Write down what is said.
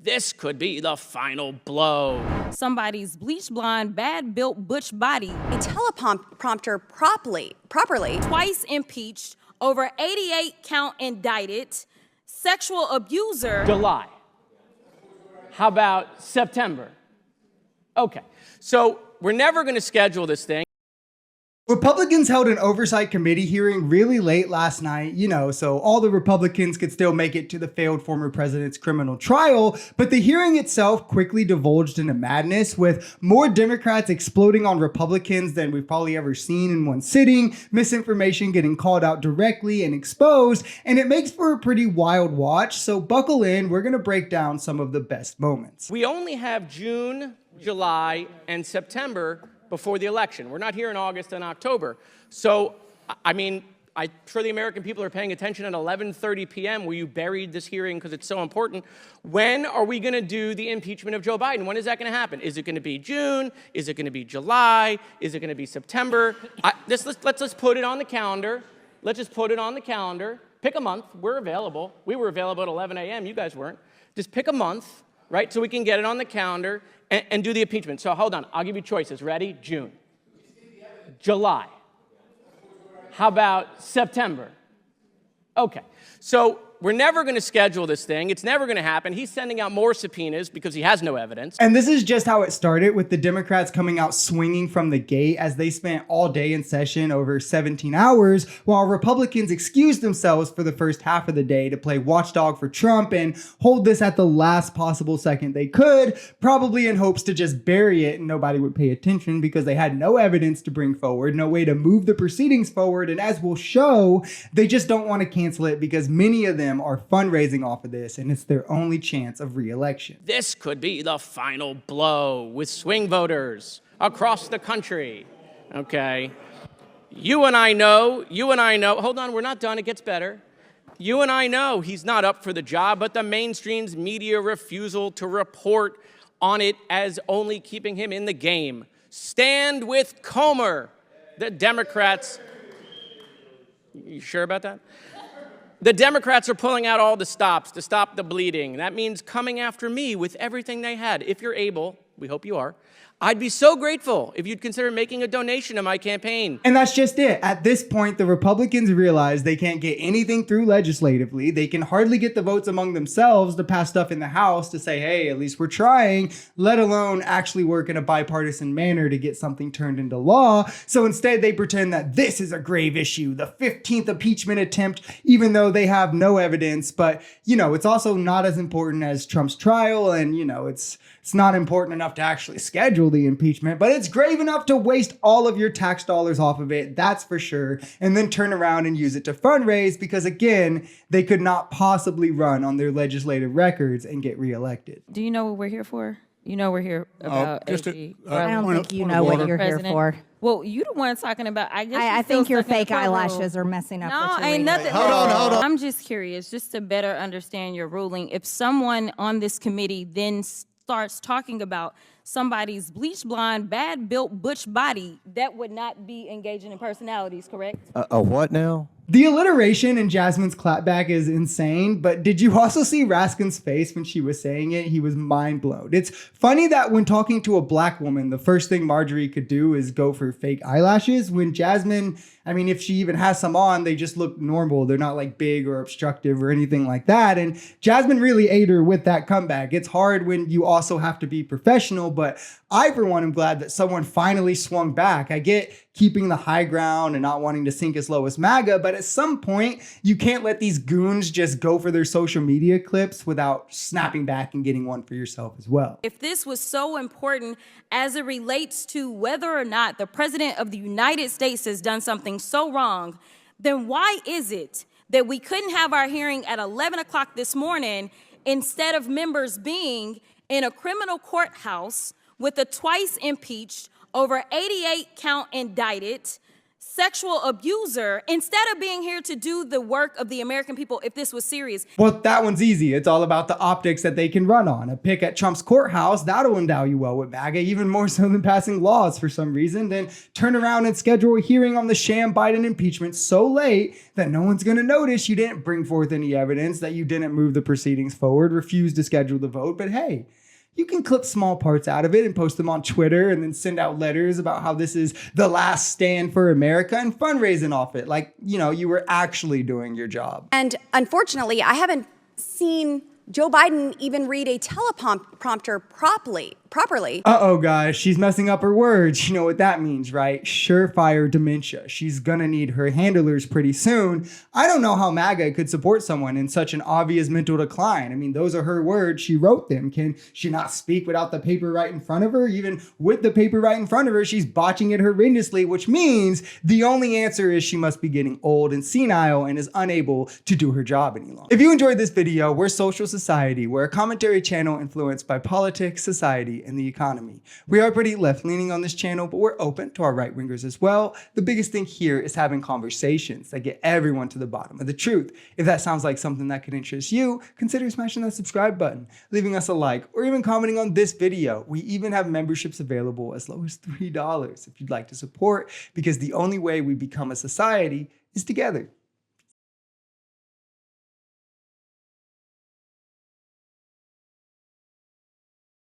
This could be the final blow. Somebody's bleach blonde, bad-built butch body. A teleprompter properly. Twice impeached, over 88 count indicted, sexual abuser. July. How about September? Okay, so we're never going to schedule this thing. Republicans held an oversight committee hearing really late last night, so all the Republicans could still make it to the failed former president's criminal trial, but the hearing itself quickly divulged into madness, with more Democrats exploding on Republicans than we've probably ever seen in one sitting, misinformation getting called out directly and exposed, and it makes for a pretty wild watch, so buckle in, we're gonna break down some of the best moments. We only have June, July, and September before the election. We're not here in August and October. So, I mean, I'm sure the American people are paying attention at 11:30 p.m. where you buried this hearing because it's so important. When are we going to do the impeachment of Joe Biden? When is that going to happen? Is it going to be June? Is it going to be July? Is it going to be September? Let's just put it on the calendar. Let's just put it on the calendar. Pick a month. We're available. We were available at 11 a.m. You guys weren't. Just pick a month, right, so we can get it on the calendar and do the impeachment. So hold on, I'll give you choices. Ready? June. July. How about September? Okay, so we're never going to schedule this thing. It's never going to happen. He's sending out more subpoenas because he has no evidence. And this is just how it started, with the Democrats coming out swinging from the gate as they spent all day in session, over 17 hours, while Republicans excused themselves for the first half of the day to play watchdog for Trump and hold this at the last possible second they could, probably in hopes to just bury it and nobody would pay attention because they had no evidence to bring forward, no way to move the proceedings forward. And as we'll show, they just don't want to cancel it because many of them are fundraising off of this, and it's their only chance of re-election. This could be the final blow with swing voters across the country. Okay. You and I know, hold on, we're not done, it gets better. You and I know he's not up for the job, but the mainstream's media refusal to report on it as only keeping him in the game. Stand with Comer. The Democrats, you sure about that? The Democrats are pulling out all the stops to stop the bleeding. That means coming after me with everything they had. If you're able, we hope you are, I'd be so grateful if you'd consider making a donation to my campaign. And that's just it. At this point, the Republicans realize they can't get anything through legislatively. They can hardly get the votes among themselves to pass stuff in the House to say, hey, at least we're trying, let alone actually work in a bipartisan manner to get something turned into law. So instead, they pretend that this is a grave issue, the 15th impeachment attempt, even though they have no evidence. But, it's also not as important as Trump's trial. And, it's not important enough to actually schedule the impeachment, but it's grave enough to waste all of your tax dollars off of it, that's for sure, and then turn around and use it to fundraise because, again, they could not possibly run on their legislative records and get reelected. Do you know what we're here for? You know we're here about AG. I don't think you know what you're here for. Well, you the one talking about, I think your fake eyelashes are messing up what you're ain't reading. nothing. Hold on. I'm just curious, just to better understand your ruling. If someone on this committee then starts talking about somebody's bleach blonde, bad-built butch body, that would not be engaging in personalities, correct? A what now? The alliteration in Jasmine's clapback is insane, but did you also see Raskin's face when she was saying it? He was mind blown. It's funny that when talking to a black woman, the first thing Marjorie could do is go for fake eyelashes. When Jasmine, if she even has some on, they just look normal. They're not like big or obstructive or anything like that. And Jasmine really ate her with that comeback. It's hard when you also have to be professional, but I, for one, am glad that someone finally swung back. I get keeping the high ground and not wanting to sink as low as MAGA, but at some point, you can't let these goons just go for their social media clips without snapping back and getting one for yourself as well. If this was so important as it relates to whether or not the President of the United States has done something so wrong, then why is it that we couldn't have our hearing at 11 o'clock this morning instead of members being in a criminal courthouse with a twice impeached, over 88 count indicted, sexual abuser instead of being here to do the work of the American people if this was serious. Well, that one's easy. It's all about the optics that they can run on. A pick at Trump's courthouse, that'll endow you well with MAGA, even more so than passing laws for some reason. Then turn around and schedule a hearing on the sham Biden impeachment so late that no one's going to notice you didn't bring forth any evidence, that you didn't move the proceedings forward, refuse to schedule the vote. But hey, you can clip small parts out of it and post them on Twitter and then send out letters about how this is the last stand for America and fundraising off it. Like, you know, you were actually doing your job. And unfortunately, I haven't seen Joe Biden even read a teleprompter properly. Uh-oh, guys, she's messing up her words. You know what that means, right? Surefire dementia. She's gonna need her handlers pretty soon. I don't know how MAGA could support someone in such an obvious mental decline. I mean, those are her words. She wrote them. Can she not speak without the paper right in front of her? Even with the paper right in front of her, she's botching it horrendously, which means the only answer is she must be getting old and senile and is unable to do her job any longer. If you enjoyed this video, we're Social Society. We're a commentary channel influenced by politics, society, and the economy. We are pretty left-leaning on this channel, but we're open to our right-wingers as well. The biggest thing here is having conversations that get everyone to the bottom of the truth. If that sounds like something that could interest you, consider smashing that subscribe button, leaving us a like, or even commenting on this video. We even have memberships available as low as $3 if you'd like to support, because the only way we become a society is together.